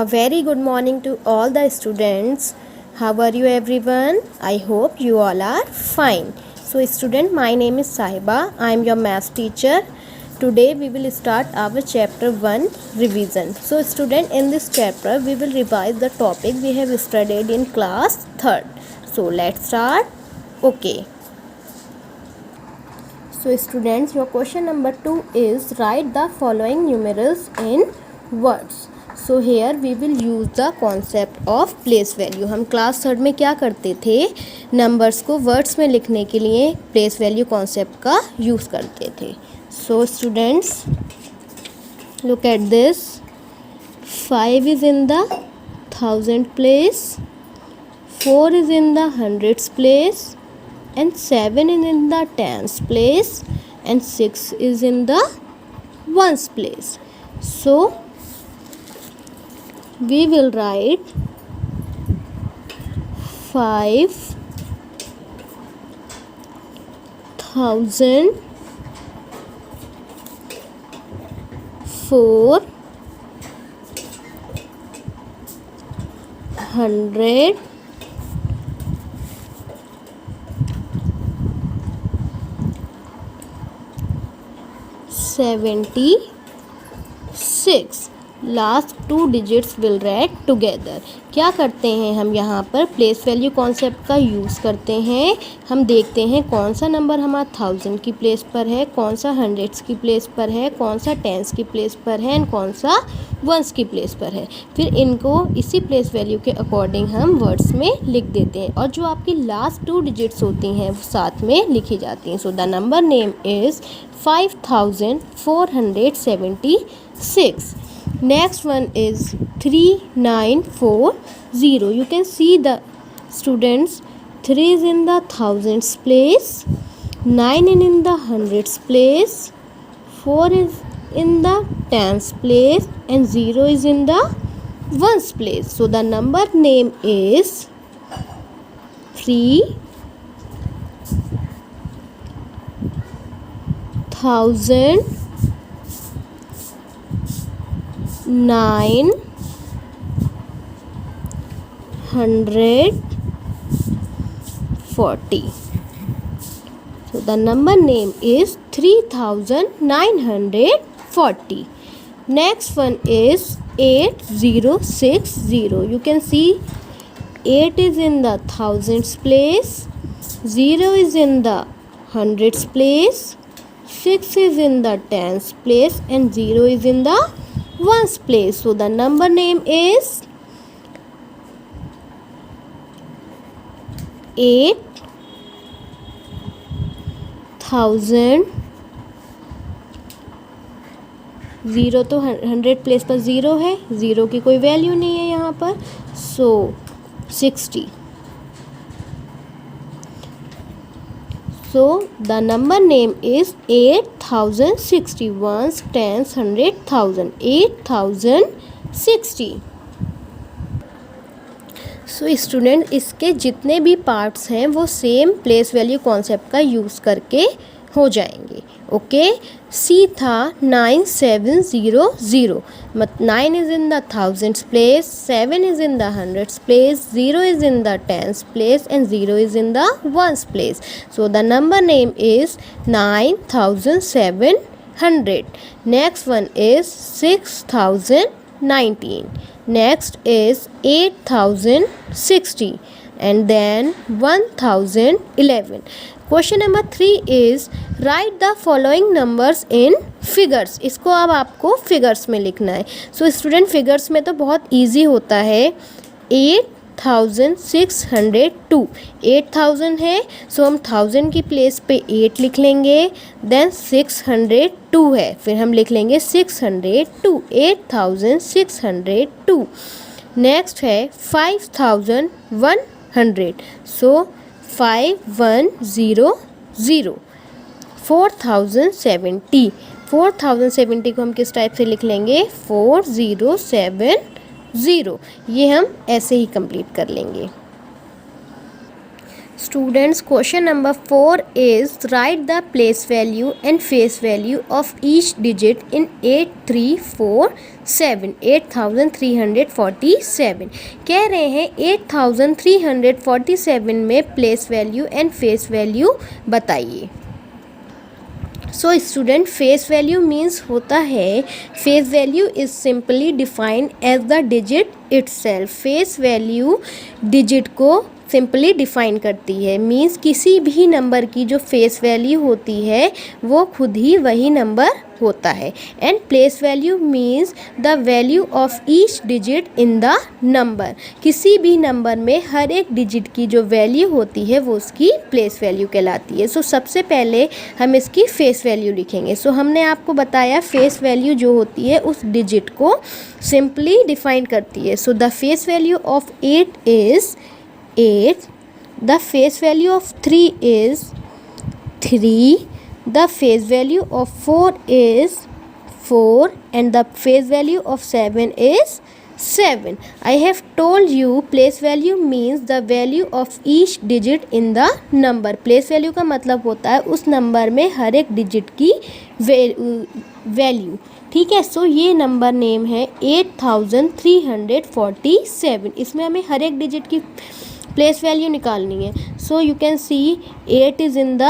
A very good morning to all the students. How are you everyone? I hope you all are fine. So student, my name is Sahiba. I am your math teacher. Today we will start our chapter 1 revision. So student, in this chapter we will revise the topic we have studied in class 3rd. So let's start. Okay. So students, your question number 2 is write the following numerals in words. So here we will use the concept of place value. हम class 3rd में क्या करते थे, numbers को words में लिखने के लिए प्लेस वैल्यू कॉन्सेप्ट का यूज़ करते थे. So students, look at this. 5 is in the 1000 place, 4 is in the hundreds place, and 7 is in the tens place, and 6 is in the ones place. So we will write 5,000, 400, 76. Last 2 digits will write together. क्या करते हैं हम यहाँ पर place value concept का use करते हैं. हम देखते हैं कौन सा नंबर हमारा 1000 की प्लेस पर है, कौन सा हंड्रेड्स की प्लेस पर है, कौन सा टेंस की प्लेस पर है एंड कौन सा वंस की प्लेस पर है. फिर इनको इसी प्लेस वैल्यू के अकॉर्डिंग हम वर्ड्स में लिख देते हैं और जो आपकी लास्ट 2 डिजिट्स होती हैं वो साथ में लिखी जाती हैं. So the number name is 5476. Next one is 3940. You can see the students, 3 is in the thousands place, 9 is in the hundreds place, 4 is in the tens place, and 0 is in the ones place. So the number name is 3940. So the number name is 3940. Next one is 8060. You can see 8 is in the thousands place, 0 is in the hundreds place, 6 is in the tens place, and 0 is in the ones place. So the number name is 8000. 0 तो 100 place पर 0 है, 0 की कोई value नहीं है यहाँ पर. सो 60. So the number name is 8060. Ones, tens, 100,000. 8060. So student, इसके जितने भी पार्ट्स हैं वो सेम प्लेस वैल्यू कॉन्सेप्ट का यूज़ करके हो जाएंगे. ओके. सी था 9700. 9 is in the thousands place, 7 is in the hundreds place, 0 is in the tens place, and 0 is in the ones place. So the number name is 9700. Next one is 6019. Next is 8060 and then 1011. Question number 3 is write the following numbers in figures. इसको अब आपको figures में लिखना है. So student, figures में तो बहुत easy होता है. 8602. 8000 है, सो हम 1000 की प्लेस पे 8 लिख लेंगे. देन 602 है, फिर हम लिख लेंगे 602. 8602. नेक्स्ट है 5100. सो 5100. 4070. 4070 को हम किस टाइप से लिख लेंगे, 4070. ये हम ऐसे ही कंप्लीट कर लेंगे. Students, question number 4 is write the place value and face value of each digit in 8, 3, 4, 7, 8347। कह रहे हैं 8347 में place value and face value बताइए। So student, face value means होता है, face value is simply defined as the digit itself. Face value digit को simply define करती है, मीन्स किसी भी नंबर की जो फेस वैल्यू होती है वो खुद ही वही नंबर होता है। And place value means the value of each digit in the number. किसी भी नंबर में हर एक डिजिट की जो वैल्यू होती है वो उसकी प्लेस वैल्यू कहलाती है। सो सबसे पहले हम इसकी फेस वैल्यू लिखेंगे। सो हमने आपको बताया फेस वैल्यू जो होती है उस डिजिट को सिंपली डिफाइन करती है। So the face value of 8 is 8, the face value of 3 is 3, the face value of 4 is 4, and the face value of 7 is 7. I have told you place value means the value of each digit in the number. place value का मतलब होता है उस number में हर एक digit की value. ठीक है, सो ये नंबर नेम है 8347। इसमें हमें हर एक डिजिट की प्लेस वैल्यू निकालनी है। So you can see 8 is in the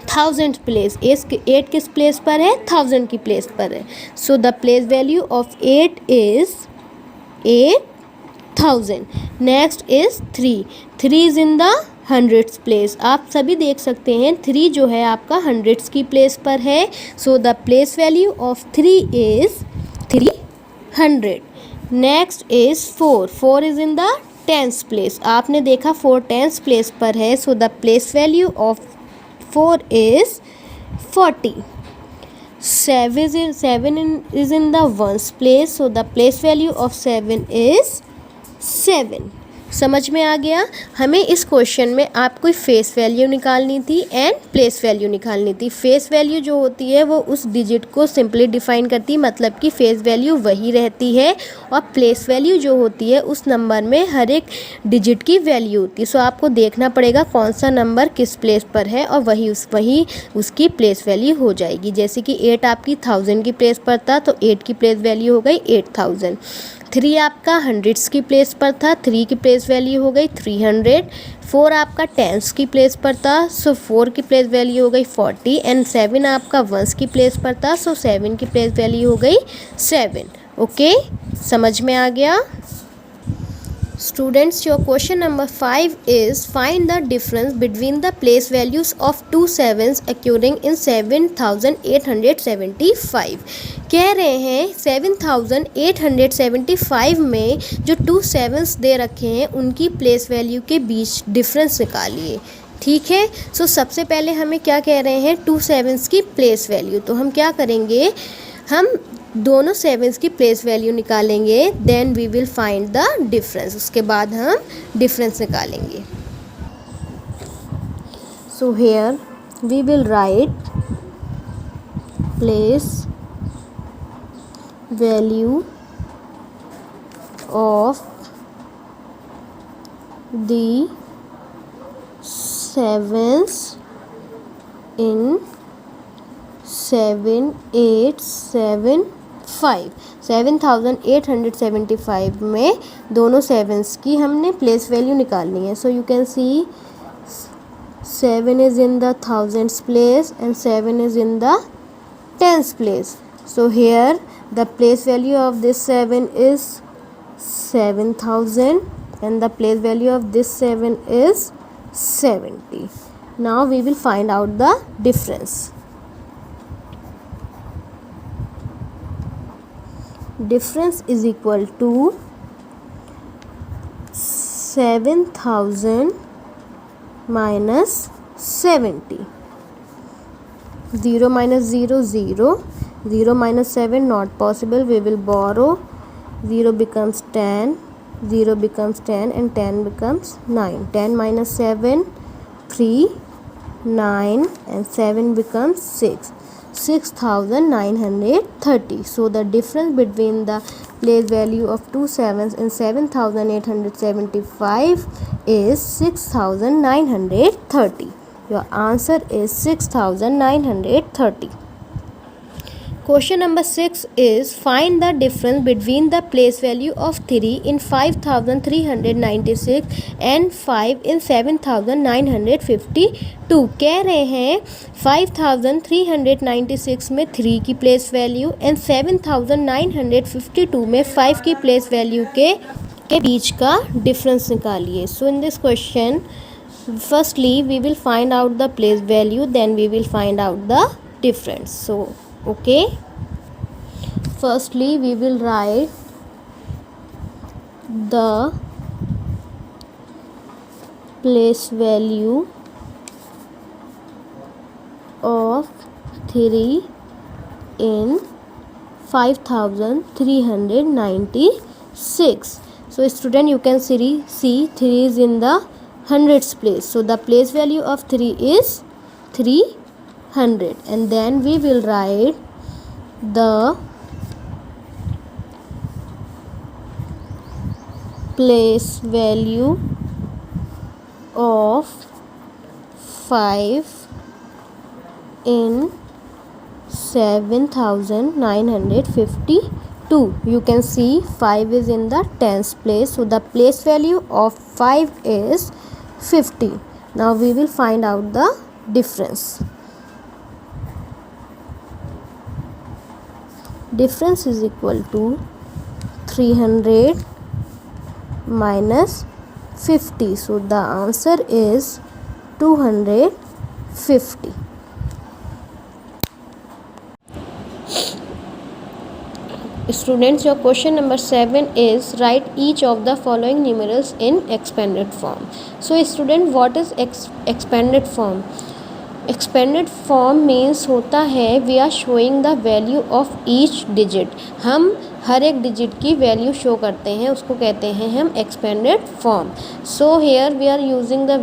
1000 place. 8 किस प्लेस पर है? 1000 की प्लेस पर है। So the place value of 8 is 8000। Next is 3 is in the 100 place. आप सभी देख सकते हैं 3 जो है आपका 100 की प्लेस पर है। So the place value of 3 is 300। Next is 4 is in the 10th place. आपने देखा 4 10th प्लेस पर है। So the place value of 4 is 40। 7 is in the 1st place. So the place value of 7 is 7। समझ में आ गया? हमें इस question में आपको फेस वैल्यू निकालनी थी एंड प्लेस वैल्यू निकालनी थी। फेस वैल्यू जो होती है वो उस डिजिट को सिंपली डिफाइन करती है, मतलब कि फेस वैल्यू वही रहती है, और प्लेस वैल्यू जो होती है उस नंबर में हर एक डिजिट की वैल्यू होती है। सो आपको देखना पड़ेगा कौन सा नंबर किस प्लेस पर है और वही उसकी प्लेस वैल्यू हो जाएगी। जैसे कि 8 आपकी 1000 की प्लेस पर था तो 8 की प्लेस वैल्यू हो गई 8000। 3 आपका 100 की प्लेस पर था, 3 की प्लेस वैल्यू हो गई 300। 4 आपका 10 की प्लेस पर था, सो 4 की प्लेस वैल्यू हो गई 40। एंड 7 आपका 1 की प्लेस पर था, सो 7 की प्लेस वैल्यू हो गई 7। ओके, समझ में आ गया? Students, your question number 5 is find the difference between the place values of two sevens occurring in 7875। कह रहे हैं 7875 में जो 2 sevens दे रखे हैं उनकी प्लेस वैल्यू के बीच डिफरेंस निकालिए। ठीक है, सो सबसे पहले हमें क्या कह रहे हैं 2 sevens की प्लेस वैल्यू। तो हम क्या करेंगे, हम दोनों सेवन्स की प्लेस वैल्यू निकालेंगे, then we will find the difference. उसके बाद हम डिफरेंस निकालेंगे। So here we will write place value of the sevens in 7875 में दोनों सेवन्स की हमने प्लेस वैल्यू निकालनी है। So you can see 7 is in the 1000th place and 7 is in the 10th place. So here the place value of this 7 is 7000 and the place value of this 7 is 70. Now we will find out the difference. Difference is equal to 7000 minus 70. 0 minus 0 0. 0 minus 7 not possible. We will borrow. 0 becomes 10. 0 becomes 10 and 10 becomes 9. 10 minus 7 3. 9 and 7 becomes 6. 6930. So the difference between the place value of two sevens in 7875 is 6930. Your answer is 6930. Question number 6 is find the difference between the place value of 3 in 5396 and 5 in 7952. कह रहे हैं 5396 में 3 की place value and 7952 में 5 की place value के बीच का difference निकालिए. So in this question firstly we will find out the place value, then we will find out the difference. So okay, firstly we will write the place value of 3 in 5396. So student, you can see 3 is in the hundreds place, so the place value of 3 is 300, and then we will write the place value of 5 in 7952. You can see 5 is in the tens place, so the place value of 5 is 50. Now we will find out the difference. Difference is equal to 300 minus 50. So the answer is 250. Students, your question number 7 is write each of the following numerals in expanded form. So student, what is expanded form? Expanded form means होता है we are showing the value of each digit. हम हर एक digit की value show करते हैं, उसको कहते हैं हम expanded form. So here we are using the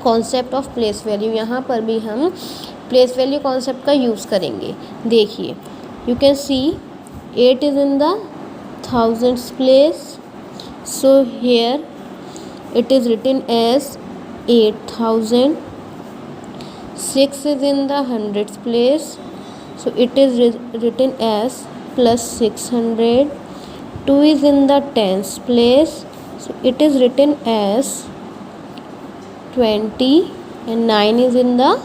concept of place value. यहाँ पर भी हम place value concept का यूज़ करेंगे. देखिए, you can see 8 is in the thousands place, so here it is written as 8000. 6 is in the hundreds place, so it is written as plus 600. 2 is in the tens place, so it is written as 20, and 9 is in the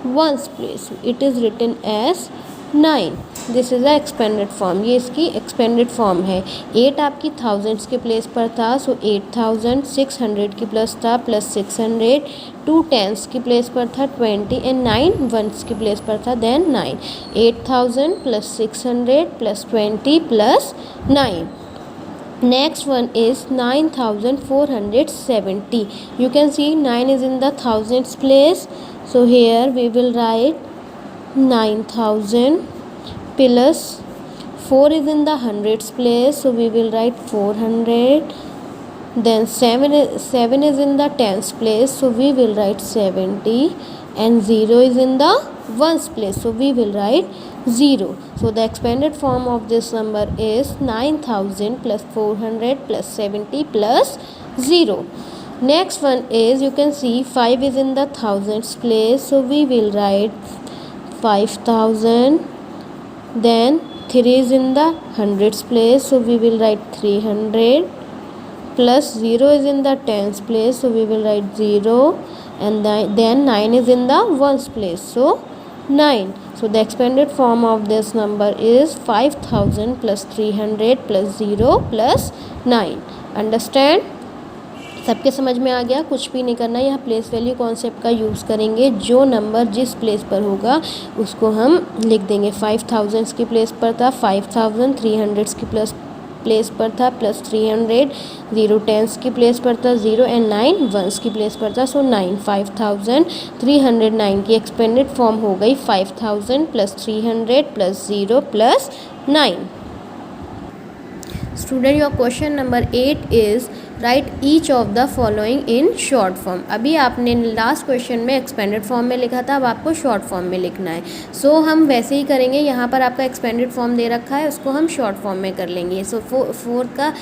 ones place, so it is written as 9. This is the expanded form. ये इसकी expanded form है. 8 आपकी thousands के place पर था, सो 8000. 600 की plus था, plus 600. 2 tense की प्लेस पर था 20, एंड 9 वंस की प्लेस पर था, then 9. 8000 plus 600 plus 20 plus 9. Next one is 9470. You can see 9 is in the thousands place, so here we will write 9000 plus 4 is in the hundreds place, so we will write 400. Then 7 is in the tens place, so we will write 70, and 0 is in the ones place, so we will write 0. So the expanded form of this number is 9000 plus 400 plus 70 plus 0. Next one is, you can see 5 is in the thousands place, so we will write 5000. Then 3 is in the hundreds place, so we will write 300, plus 0 is in the tens place, so we will write 0, and then 9 is in the ones place, so 9. So the expanded form of this number is 5000 plus 300 plus 0 plus 9. Understand? सबके समझ में आ गया? कुछ भी नहीं करना, यहाँ place value concept का यूज़ करेंगे. जो नंबर जिस प्लेस पर होगा उसको हम लिख देंगे. 5000 की प्लेस पर था 5000, 300 की प्लेस पर था प्लस 300, 0 टेंस की प्लेस पर था 0, एंड 9 वंस की प्लेस पर था, सो 9. 5309 की एक्सपेंडेड फॉर्म हो गई 5000 plus 300 plus 0 plus 9. Student, your question number 8 is right each of the following in short form. अभी आपने लास्ट क्वेश्चन में एक्सपेंडेड फॉर्म में लिखा था, अब आपको शॉर्ट फॉर्म में लिखना है. सो हम वैसे ही करेंगे. यहाँ पर आपका एक्सपेंडेड फॉर्म दे रखा है, उसको हम शॉर्ट फॉर्म में कर लेंगे. सो 4 का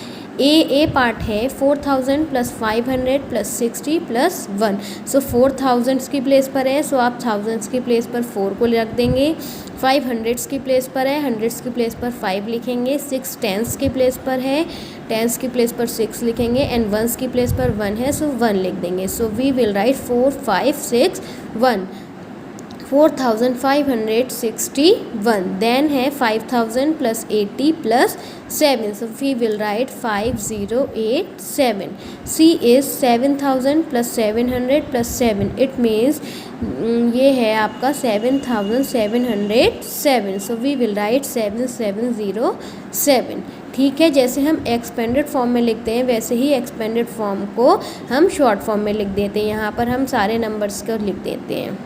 ए पार्ट है 4000 प्लस 500 प्लस 60 प्लस 1। सो 4000 की प्लेस पर है, सो आप थाउजेंड्स की प्लेस पर 4 को रख देंगे। 500 की प्लेस पर है, 100 की प्लेस पर 5 लिखेंगे। 6 टेंस की प्लेस पर है, टेंस की प्लेस पर 6 लिखेंगे। एंड वंस की प्लेस पर 1 है, सो 1 लिख देंगे। So we will write 4 5 6 1 4561। Then है 5000 plus 80 plus 7, so we will write 5087। C is 7000 plus 700 plus 7, it means ये है आपका 7707। So we will write 7707। ठीक है, जैसे हम एक्सपेंडेड फॉर्म में लिखते हैं वैसे ही एक्सपेंडेड फॉर्म को हम शॉर्ट फॉर्म में लिख देते हैं। यहाँ पर हम सारे नंबर्स को लिख देते हैं।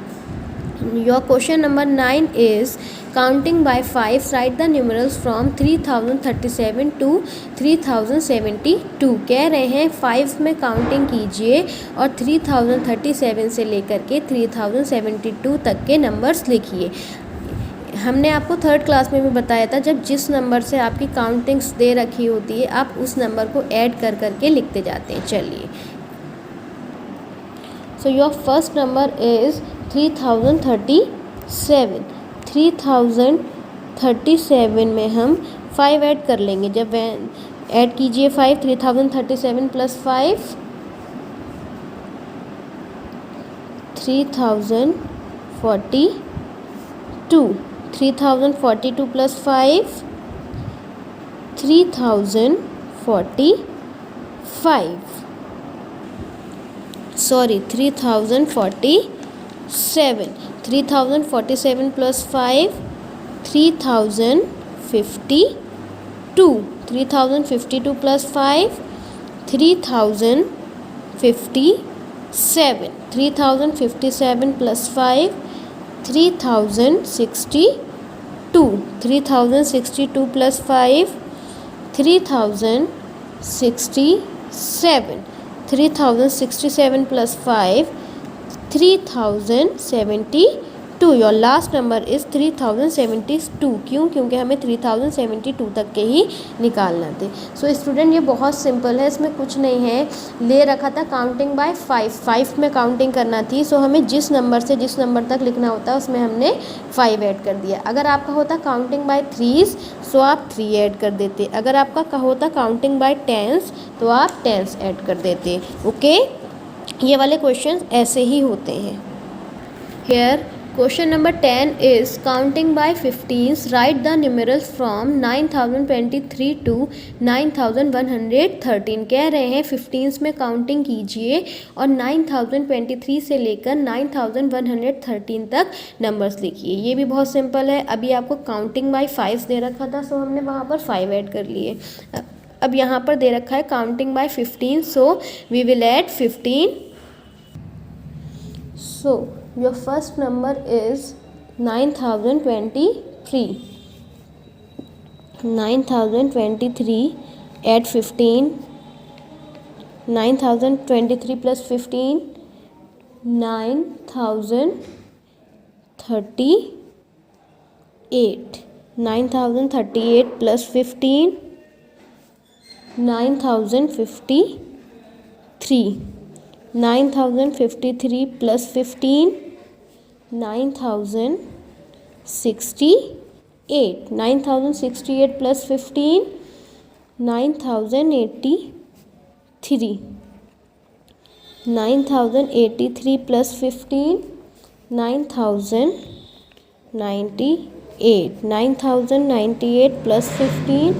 Your question number 9 is counting by 5. Write the numerals from 3037 to 3072. कह रहे हैं 5 में काउंटिंग कीजिए और 3037 से लेकर के 3072 तक के नंबर्स लिखिए। हमने आपको थर्ड क्लास में भी बताया था, जब जिस नंबर से आपकी काउंटिंग्स दे रखी होती है आप उस नंबर को ऐड कर करके लिखते जाते हैं। चलिए, so your first number is 3037। 3037 में हम 5 ऐड कर लेंगे। जब ऐड कीजिए 5, 3037 plus 5 3042। 3042 plus 5 3045। Sorry 3047। 3047 plus 5 3052। 3052 plus 5 3057। 3057 plus 5 3062। 3062 plus 5 3067। 3067 plus 5 3072। Your last number is 3072। क्यों? क्योंकि हमें 3072 तक के ही निकालना थे। सो स्टूडेंट, ये बहुत सिंपल है, इसमें कुछ नहीं है। ले रखा था काउंटिंग बाय 5 में काउंटिंग करना थी। सो हमें जिस नंबर से जिस नंबर तक लिखना होता है उसमें हमने 5 ऐड कर दिया। अगर आपका होता काउंटिंग बाय 3 सो आप 3 ऐड कर देते। अगर आपका होता काउंटिंग बाय 10 तो आप 10 ऐड कर देते। ओके, ये वाले क्वेश्चन ऐसे ही होते हैं। Here question number 10 is counting by 15s. Write the numerals from 9023 to 9113. कह रहे हैं 15s में काउंटिंग कीजिए और 9023 से लेकर 9113 तक नंबर्स लिखिए। ये भी बहुत सिंपल है। अभी आपको काउंटिंग बाय 5 दे रखा था, सो हमने वहाँ पर 5 ऐड कर लिए। अब यहाँ पर दे रखा है counting by 15, so we will add 15। सो your first number is 9023. 9023 add 15. 9023 plus 15 9038. 9038 plus 15 9053. 9053 plus 15 9068. 9068 plus 15 9083. 9083 plus 15 9098. 9098 plus 15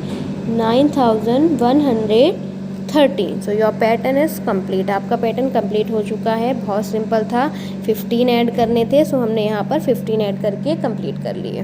9113. So your pattern is complete. आपका पैटर्न कंप्लीट हो चुका है। बहुत सिंपल था, 15 ऐड करने थे, सो हमने यहाँ पर 15 ऐड करके कंप्लीट कर लिए।